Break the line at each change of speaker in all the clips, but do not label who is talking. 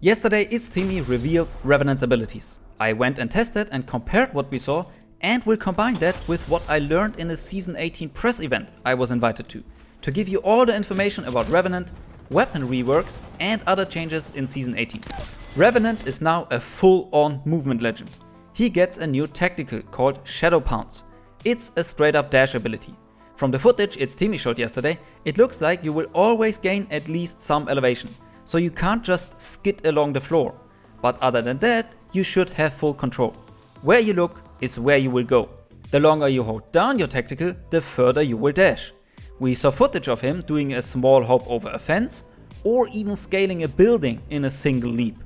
Yesterday, It's Timmy revealed Revenant's abilities. I went and tested and compared what we saw and will combine that with what I learned in a Season 18 press event I was invited to give you all the information about Revenant, weapon reworks and other changes in Season 18. Revenant is now a full-on movement legend. He gets a new tactical called Shadow Pounce. It's a straight up dash ability. From the footage It's Timmy showed yesterday, it looks like you will always gain at least some elevation, so you can't just skid along the floor. But other than that, you should have full control. Where you look is where you will go. The longer you hold down your tactical, the further you will dash. We saw footage of him doing a small hop over a fence, or even scaling a building in a single leap.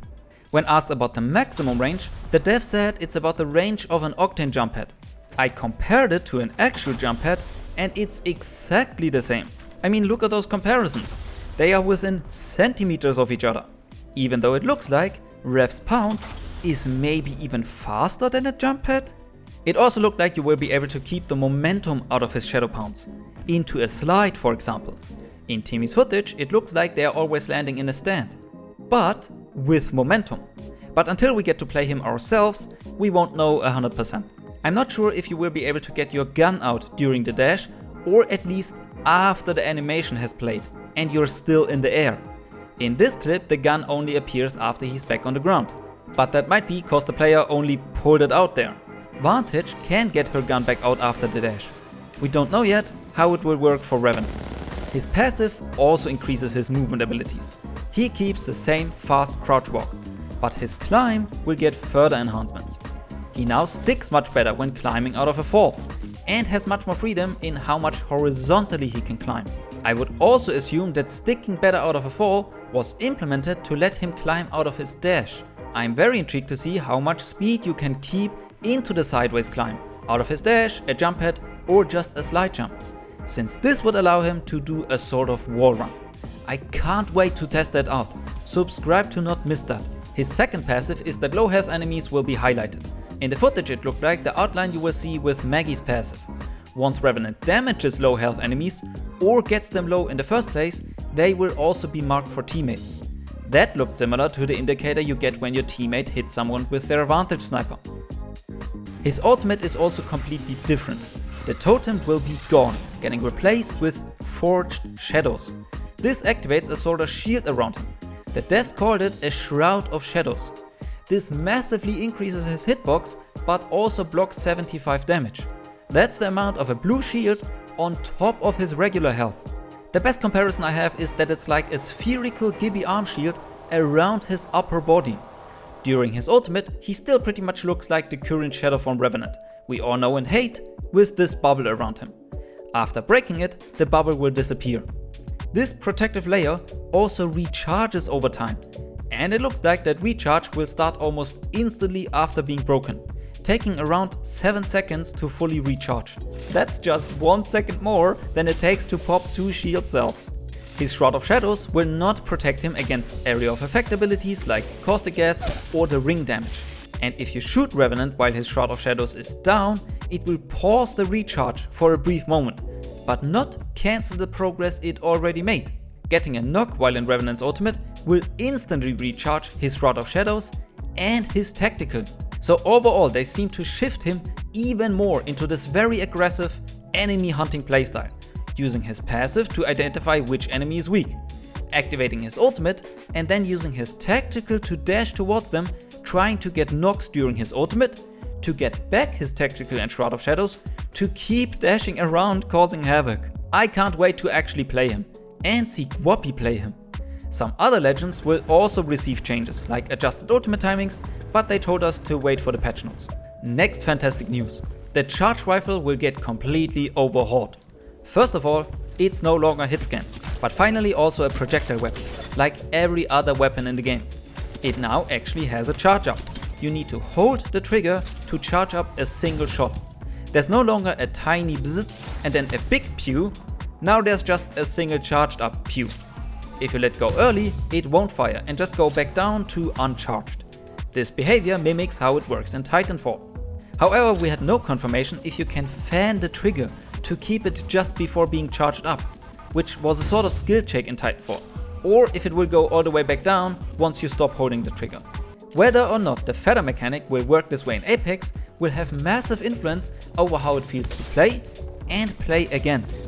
When asked about the maximum range, the dev said it's about the range of an Octane jump pad. I compared it to an actual jump pad and it's exactly the same. I mean, look at those comparisons. They are within centimeters of each other. Even though it looks like Rev's Pounce is maybe even faster than a jump pad. It also looked like you will be able to keep the momentum out of his Shadow Pounce, into a slide for example. In Timmy's footage it looks like they are always landing in a stand, but with momentum. But until we get to play him ourselves, we won't know 100%. I'm not sure if you will be able to get your gun out during the dash, or at least after the animation has played and you're still in the air. In this clip the gun only appears after he's back on the ground, but that might be cause the player only pulled it out there. Vantage can get her gun back out after the dash. We don't know yet how it will work for Revenant. His passive also increases his movement abilities. He keeps the same fast crouch walk, but his climb will get further enhancements. He now sticks much better when climbing out of a fall, and has much more freedom in how much horizontally he can climb. I would also assume that sticking better out of a fall was implemented to let him climb out of his dash. I'm very intrigued to see how much speed you can keep into the sideways climb, out of his dash, a jump pad or just a slide jump, since this would allow him to do a sort of wall run. I can't wait to test that out. Subscribe to not miss that. His second passive is that low health enemies will be highlighted. In the footage it looked like the outline you will see with Maggie's passive. Once Revenant damages low health enemies or gets them low in the first place, they will also be marked for teammates. That looked similar to the indicator you get when your teammate hits someone with their Vantage sniper. His ultimate is also completely different. The totem will be gone, getting replaced with Forged Shadows. This activates a sort of shield around him. The devs called it a Shroud of Shadows. This massively increases his hitbox, but also blocks 75 damage. That's the amount of a blue shield on top of his regular health. The best comparison I have is that it's like a spherical Gibby arm shield around his upper body. During his ultimate, he still pretty much looks like the current Shadow form Revenant we all know and hate, with this bubble around him. After breaking it, the bubble will disappear. This protective layer also recharges over time, and it looks like that recharge will start almost instantly after being broken, taking around 7 seconds to fully recharge. That's just 1 second more than it takes to pop 2 shield cells. His Shroud of Shadows will not protect him against area of effect abilities like caustic gas or the ring damage. And if you shoot Revenant while his Shroud of Shadows is down, it will pause the recharge for a brief moment, but not cancel the progress it already made. Getting a knock while in Revenant's ultimate will instantly recharge his Shroud of Shadows and his tactical. So overall they seem to shift him even more into this very aggressive enemy hunting playstyle, using his passive to identify which enemy is weak, activating his ultimate and then using his tactical to dash towards them, trying to get knocks during his ultimate, to get back his tactical and Shroud of Shadows, to keep dashing around causing havoc. I can't wait to actually play him and see Whoppy play him. Some other legends will also receive changes like adjusted ultimate timings, but they told us to wait for the patch notes. Next fantastic news. The charge rifle will get completely overhauled. First of all, it's no longer hit scan, but finally also a projectile weapon, like every other weapon in the game. It now actually has a charge up. You need to hold the trigger to charge up a single shot. There's no longer a tiny bzzzt and then a big pew, now there's just a single charged up pew. If you let go early, it won't fire and just go back down to uncharged. This behavior mimics how it works in Titanfall. However, we had no confirmation if you can fan the trigger to keep it just before being charged up, which was a sort of skill check in Titanfall. or if it will go all the way back down once you stop holding the trigger. Whether or not the feather mechanic will work this way in Apex will have massive influence over how it feels to play and play against.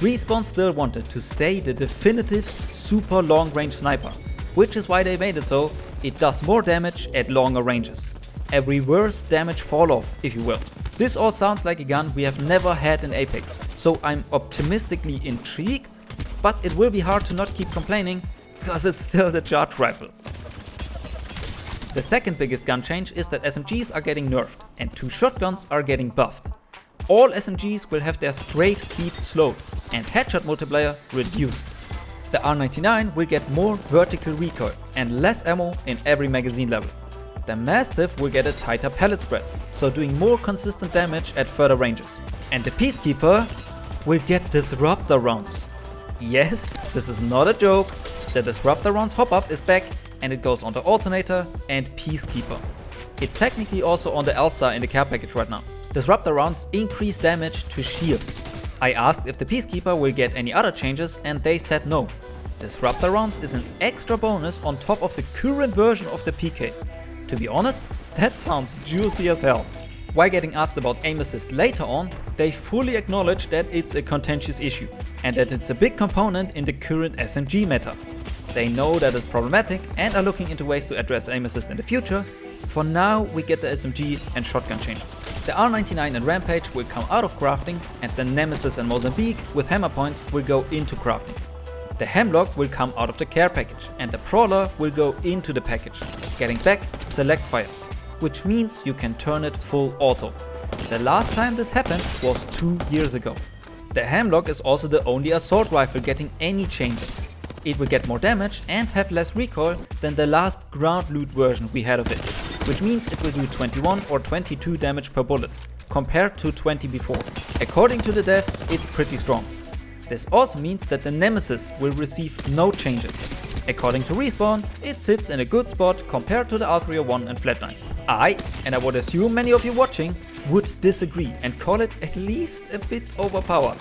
Respawn still wanted to stay the definitive super long range sniper, which is why they made it so it does more damage at longer ranges. A reverse damage fall off, if you will. This all sounds like a gun we have never had in Apex, so I'm optimistically intrigued, but it will be hard to not keep complaining because it's still the charge rifle. The second biggest gun change is that SMGs are getting nerfed and 2 shotguns are getting buffed. All SMGs will have their strafe speed slowed and headshot multiplier reduced. The R99 will get more vertical recoil and less ammo in every magazine level. The Mastiff will get a tighter pellet spread, so doing more consistent damage at further ranges. And the Peacekeeper will get disruptor rounds. Yes, this is not a joke. The disruptor rounds hop-up is back and it goes on the Alternator and Peacekeeper. It's technically also on the L-Star in the care package right now. Disruptor rounds increase damage to shields. I asked if the Peacekeeper will get any other changes and they said no. Disruptor rounds is an extra bonus on top of the current version of the PK. To be honest, that sounds juicy as hell. While getting asked about aim assist later on, they fully acknowledge that it's a contentious issue and that it's a big component in the current SMG meta. They know that it's problematic and are looking into ways to address aim assist in the future. For now, we get the SMG and shotgun changes. The R99 and Rampage will come out of crafting and the Nemesis and Mozambique with hammer points will go into crafting. The Hemlock will come out of the care package and the Prowler will go into the package, getting back select fire, which means you can turn it full auto. The last time this happened was 2 years ago. The Hemlock is also the only assault rifle getting any changes. It will get more damage and have less recoil than the last ground loot version we had of it, which means it will do 21 or 22 damage per bullet, compared to 20 before. According to the dev, it's pretty strong. This also means that the Nemesis will receive no changes. According to Respawn, it sits in a good spot compared to the R301 and Flatline. And I would assume many of you watching, would disagree and call it at least a bit overpowered.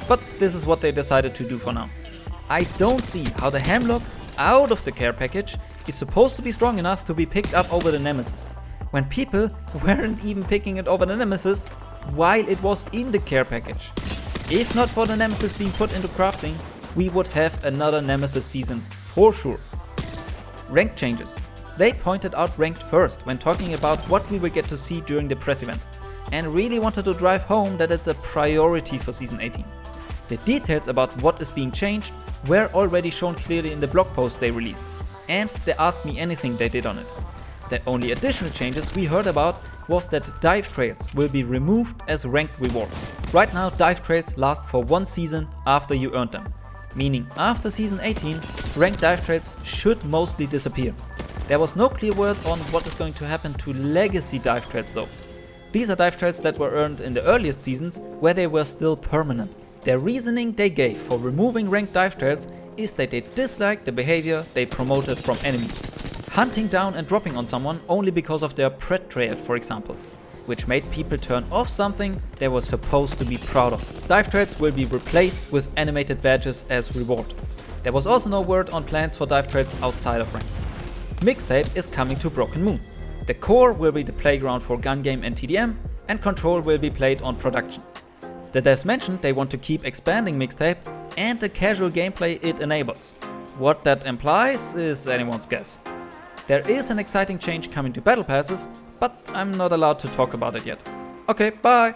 But this is what they decided to do for now. I don't see how the Hemlock out of the care package is supposed to be strong enough to be picked up over the Nemesis, when people weren't even picking it over the Nemesis while it was in the care package. If not for the Nemesis being put into crafting, we would have another Nemesis season for sure. Rank changes. They pointed out ranked first when talking about what we will get to see during the press event, and really wanted to drive home that it's a priority for Season 18. The details about what is being changed were already shown clearly in the blog post they released, and the Ask Me Anything they did on it. The only additional changes we heard about was that dive trails will be removed as ranked rewards. Right now, dive trails last for 1 season after you earned them, meaning after Season 18, ranked dive trails should mostly disappear. There was no clear word on what is going to happen to legacy dive trails though. These are dive trails that were earned in the earliest seasons where they were still permanent. The reasoning they gave for removing ranked dive trails is that they disliked the behavior they promoted from enemies. Hunting down and dropping on someone only because of their pret trail, for example, which made people turn off something they were supposed to be proud of. Dive trails will be replaced with animated badges as reward. There was also no word on plans for dive trails outside of rank. Mixtape is coming to Broken Moon. The core will be the playground for gun game and TDM, and Control will be played on production. The devs mentioned they want to keep expanding Mixtape and the casual gameplay it enables. What that implies is anyone's guess. There is an exciting change coming to battle passes, but I'm not allowed to talk about it yet. Okay, bye!